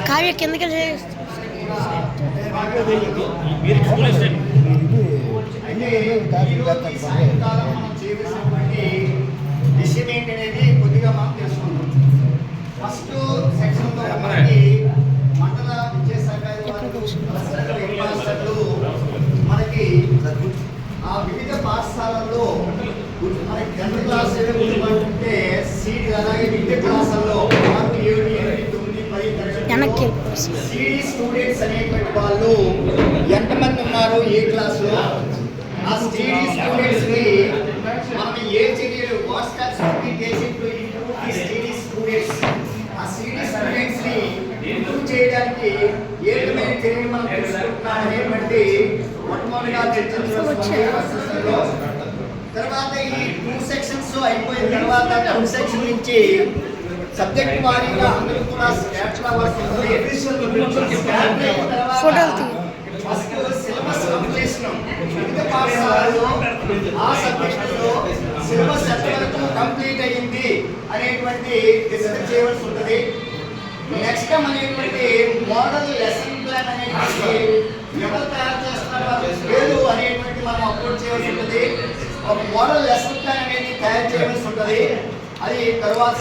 కార్య కిందకి విషయం ఏంటనేది కొద్దిగా మనం తెలుసుకుంటాం. ఫస్ట్ సెక్షన్లో మనకి మండల విద్యాశాఖ మనకి ఆ వివిధ పాఠశాలల్లో మనకి 10th క్లాస్ అంటే సీట్, అలాగే విద్య క్లాసుల్లో 6, 7, 8, 9, 10 సిడి స్టూడెంట్స్ అనేటువంటి వాళ్ళు ఎంతమంది ఉన్నారు ఏ క్లాస్లో, ఆ సిడి స్టూడెంట్స్ ని మనం ఏ చర్యలు స్టూడెంట్స్ ఆ సిడి స్టూడెంట్స్ ని ఇంప్రూవ్ చేయడానికి ఏ విధమైన చర్యలు మనం తీసుకుంటున్నాం అనేటువంటి మొట్టమొదటిగా చర్చించవలసిన. తర్వాత ఈ 2 సెక్షన్స్ అయిపోయిన తర్వాత 3 సెక్షన్ నుంచి సబ్జెక్ట్ వారీగా అందరూ కూడా స్టాట్ల వరకు ఫస్ట్ సిలబస్ కంప్లీషన్ వివిధ పాఠశాలలో ఆ సబ్జెక్టులో సిలబస్ ఎంతవరకు కంప్లీట్ అయ్యింది అనేటువంటి డిస్కస్ చేయవలసి ఉంటుంది. నెక్స్ట్ అనేటువంటి మోడల్ లెసన్ ప్లాన్ అనేటువంటి ఎవరు తయారు చేస్తున్నారు లేదు అనేటువంటి మనం అప్లోడ్ చేయవలసి ఉంటుంది. ఒక మోడల్ లెసన్ ప్లాన్ అనేది తయారు చేయవలసి ఉంటుంది. అది తర్వాత